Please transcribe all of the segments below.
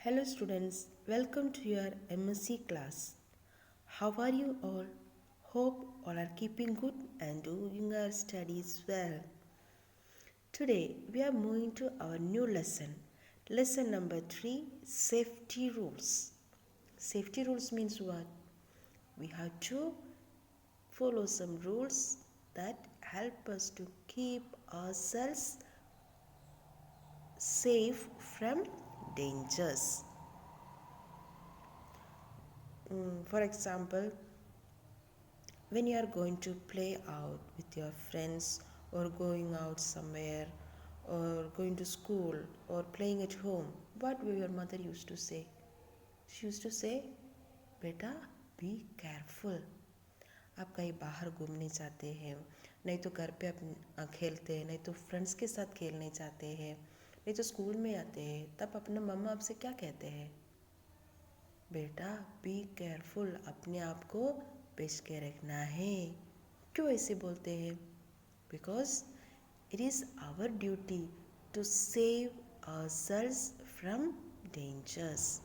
Hello students, welcome to your MSc class. How are you all? Hope all are keeping good and doing our studies well. Today we are moving to our new lesson. Lesson number 3, safety rules. Safety rules means what? We have to follow some rules that help us to keep ourselves safe from dangers. For example, when you are going to play out with your friends or going out somewhere or going to school or playing at home, what will your mother used to say? She used to say, बेटा be careful. आप कहीं बाहर घूमने जाते हैं, नहीं तो घर पे आप खेलते हैं, नहीं तो फ्रेंड्स के साथ खेलने जाते हैं, नहीं तो स्कूल में आते हैं, तब अपना मम्मा आपसे क्या कहते हैं? बेटा बी केयरफुल, अपने आप को बच के रखना है. क्यों ऐसे बोलते हैं? Because it is our duty to save ourselves from dangers.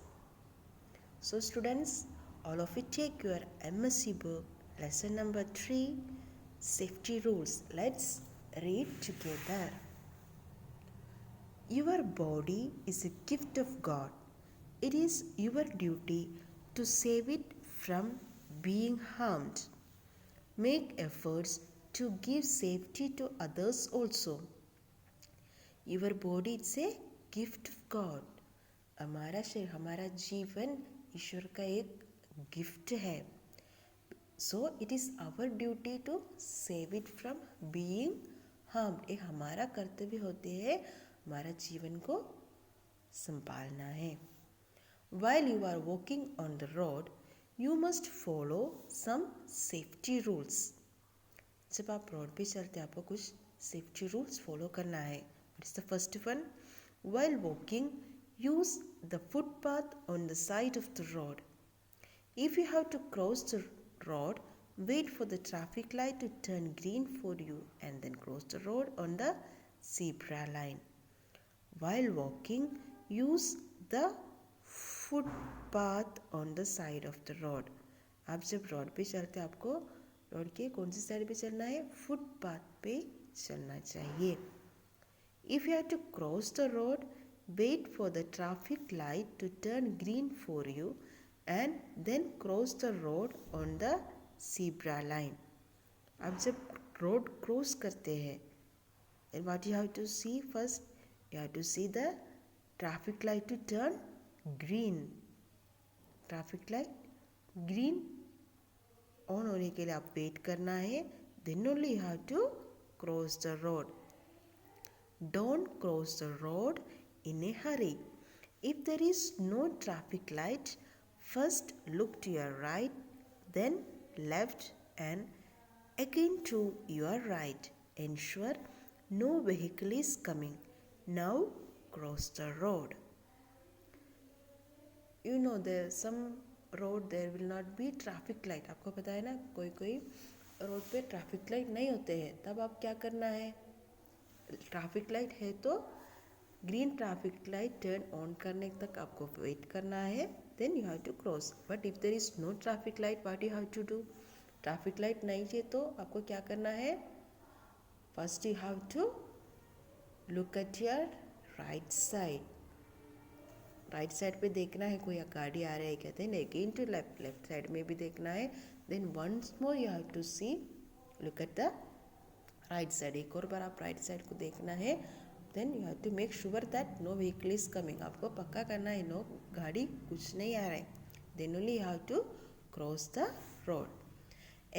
So students, all of you take your MSc book, lesson number 3, safety rules. Let's read together. Your body is a gift of God. It is your duty to save it from being harmed. Make efforts to give safety to others also. Your body is a gift of God. हमारा शरीर, हमारा जीवन ईश्वर का एक gift है. So it is our duty to save it from being harmed. ये हमारा कर्तव्य होते हैं हमारा जीवन को संभालना है. While you are walking on the road, you must follow some safety rules. जब आप रोड पे चलते हैं आपको कुछ सेफ्टी रूल्स फॉलो करना है. What is the first one? While walking, use the footpath on the side of the road. If you have to cross the road, wait for the traffic light to turn green for you and then cross the road on the zebra line. While walking, use the footpath on the side of the road. आप जब road पे चलते हैं आपको road के कौन सी side पे चलना है? फुटपाथ पे चलना चाहिए. If you have to cross the road, wait for the traffic light to turn green for you and then cross the road on the zebra line. आप जब रोड क्रॉस करते हैं, and what you have to see first, you have to see the traffic light to turn green. Traffic light green on होने के लिए आप wait करना है. Then only you have to cross the road. Don't cross the road in a hurry. If there is no traffic light, first look to your right, then left and again to your right. Ensure no vehicle is coming. Now cross the road. You know there some road there will not be traffic light. आपको पता है ना कोई कोई road पे traffic light नहीं होते हैं. तब आप क्या करना है? ट्रैफिक लाइट है तो green traffic light turn on करने तक आपको वेट करना है. Then you have to cross. But if there is no traffic light, what you have to do? Traffic light नहीं है तो आपको क्या करना है? First you have to look at your right side. Right side पे देखना है कोई गाड़ी आ रहा है क्या. Then again to left, left side में भी देखना है. Then once more you have to see, look at the right side. एक और बार आप राइट साइड को देखना है. Then you have to make sure that no vehicle is coming. आपको पक्का करना है नो गाड़ी कुछ नहीं आ रहा है. Then only you have to cross the road.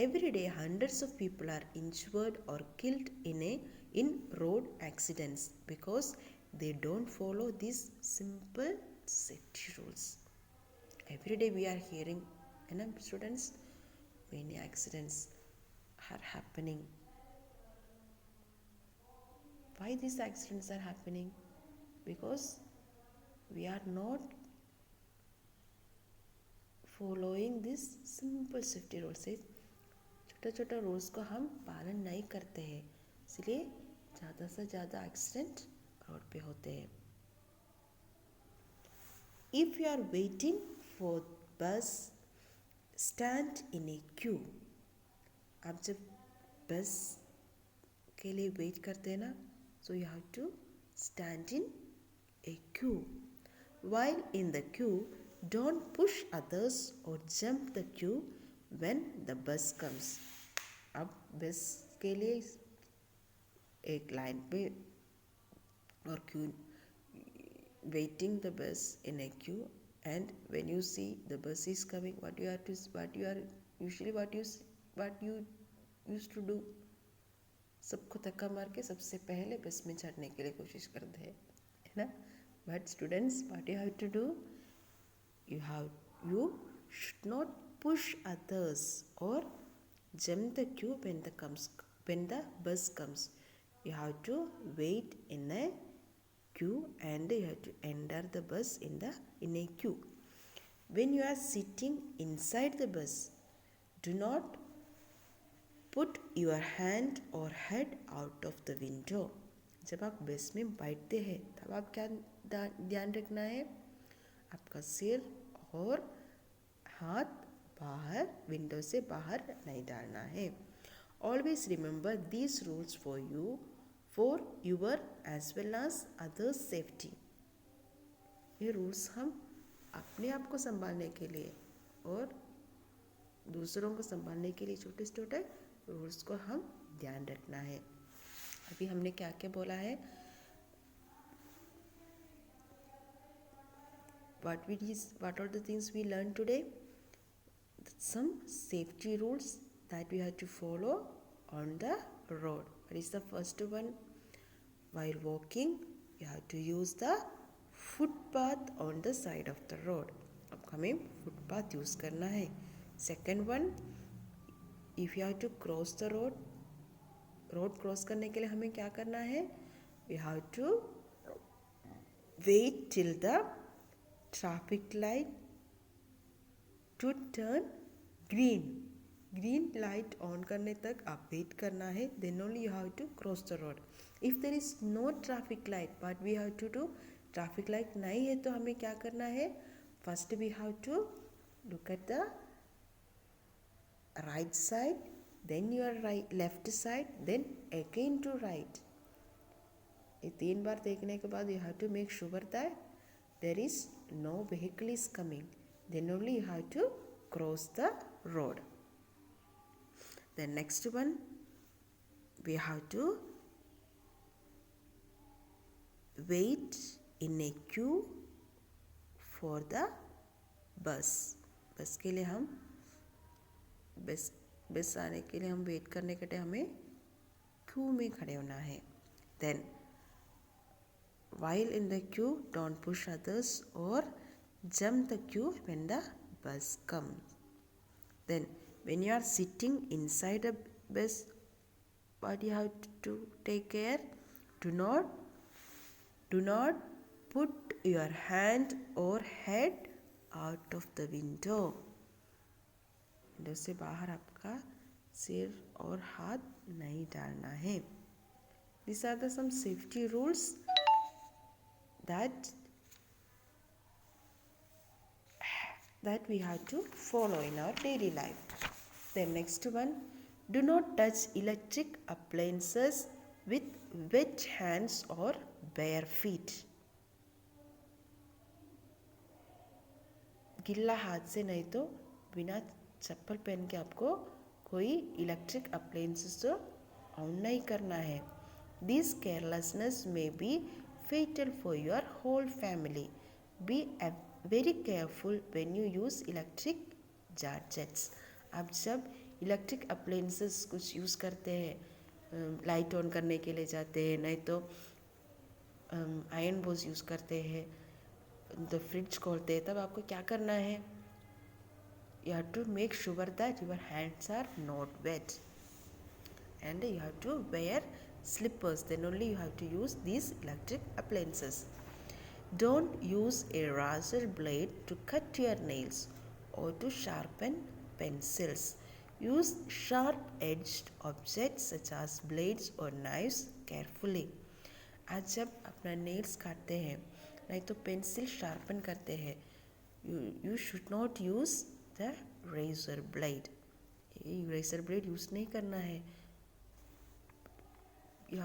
Every day hundreds of people are injured or killed in road accidents because they don't follow these simple safety rules. Every day we are hearing, students, many accidents are happening. Why these accidents are happening? Because we are not following these simple safety rules. छोटा छोटा rules को हम पालन नहीं करते हैं, इसलिए ज़्यादा से ज़्यादा एक्सीडेंट रोड पे होते हैं. If you are waiting for bus, stand in a queue. आप जब बस के लिए वेट करते हैं ना, so you have to stand in a queue. While in the queue, don't push others or jump the queue when the bus comes. अब बस के लिए एक लाइन पे और Q waiting the bus in a queue, and when you see the bus is coming, what you are usually what you used to do, सबको धक्का मार के सबसे पहले बस में चढ़ने के लिए कोशिश करते हैं, है ना. But students, what you have to do, you should not push others or jump the queue when the bus comes. You have to wait in a queue and you have to enter the bus in a queue. When you are sitting inside the bus, do not put your hand or head out of the window. जब आप बस में बैठते हैं तब आप क्या ध्यान रखना है, आपका सिर और हाथ बाहर, विंडो से बाहर नहीं डालना है. Always remember these rules for your as well as others' safety. ये रूल्स हम अपने आप को संभालने के लिए और दूसरों को संभालने के लिए छोटे छोटे रूल्स को हम ध्यान रखना है. अभी हमने क्या क्या बोला है, what are the things we learned today? Some safety rules that we have to follow on the road. What is the first one? While walking, you have to use the footpath on the side of the road. अब हमें footpath use करना है. Second one, if you have to cross the road क्रॉस करने के लिए हमें क्या करना है, we have to wait till the traffic light to turn green light on करने तक आप वेट करना है. Then only you have to cross the road. If there is no traffic light but we have to do, traffic light नहीं है तो हमें क्या करना है, first we have to look at the right side, then your left side, then again to right. ये 3 बार देखने के बाद you have to make sure that there is no vehicle is coming. Then only you have to cross the road. The next one, we have to wait in a queue for the bus. बस के लिए हम बस आने के लिए हम wait करने के टाइम हमें क्यू में खड़े होना है. Then while in the queue, don't push others or jump the queue when the bus comes. Then when you are sitting inside a bus, what you have to take care, do not put your hand or head out of the window. Window से बाहर आपका सिर और हाथ नहीं डालना है. These are the some safety rules that we have to follow in our daily life. Then next one, do not touch electric appliances with wet hands or bare feet. गिल्ला हाथ से नहीं तो बिना चप्पल पहन के आपको कोई इलेक्ट्रिक अप्लायंसेस तो ऑन नहीं करना है. This carelessness may be fatal for your whole family. Be very careful when you use electric gadgets. आप जब इलेक्ट्रिक अप्लायंसेस कुछ यूज़ करते हैं, लाइट ऑन करने के लिए जाते हैं, नहीं तो आयरन बोर्ड यूज़ करते हैं, तो फ्रिज खोलते हैं, तब आपको क्या करना है, you have to make sure that your hands are not wet and you have to wear slippers. Then only you have to use these electric appliances. Don't use a razor blade to cut your nails or to sharpen pencils. Use sharp-edged objects such as blades or knives carefully. आज जब अपना nails काटते हैं नहीं तो pencil sharpen करते हैं. You should not use the razor blade. Razor blade use नहीं करना है. You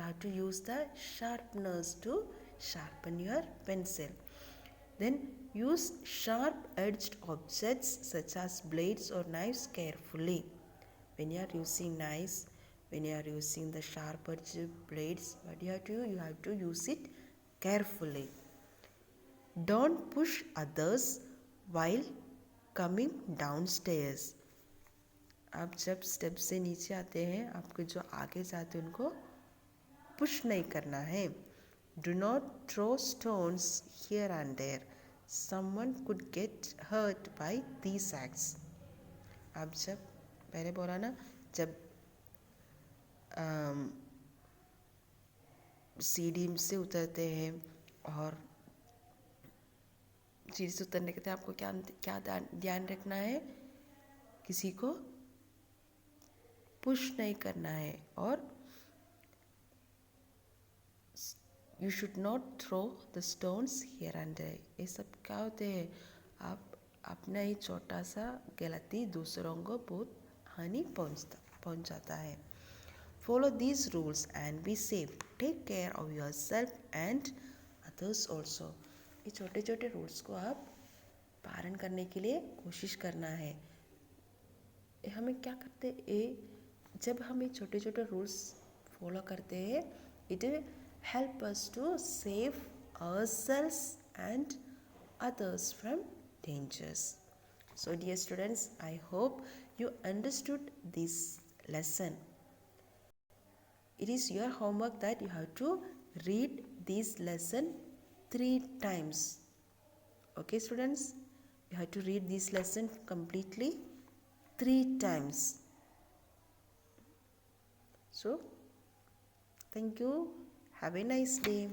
have to use the sharpeners to sharpen your pencil. Then use sharp-edged objects such as blades or knives carefully. When you are using knives, when you are using the sharp-edged blades, what you have to do? You have to use it carefully. Don't push others while coming downstairs. आप जब step से नीचे आते हैं, आपके जो आगे जाते हैं उनको पुश नहीं करना है. Do not throw stones here and there. Someone could get hurt by these acts. आप जब पहले बोला ना, जब सीढ़ी से उतरते हैं और सीढ़ी से उतरने के बाद आपको क्या ध्यान रखना है? किसी को पुश नहीं करना है और you should not throw the stones here and there. ये सब क्या होते हैं? आप अपना ही छोटा सा गलती दूसरों को बहुत हानि पहुंचाता है. Follow these rules and be safe. Take care of yourself and others also. ये छोटे छोटे रूल्स को आप पालन करने के लिए कोशिश करना है. हमें क्या करते हैं? जब हम ये छोटे छोटे रूल्स फॉलो करते हैं, it will help us to save ourselves and others from dangers. So dear students, I hope you understood this lesson. It is your homework that you have to read this lesson 3 times. Okay students, you have to read this lesson completely 3 times. So thank you, have a nice day.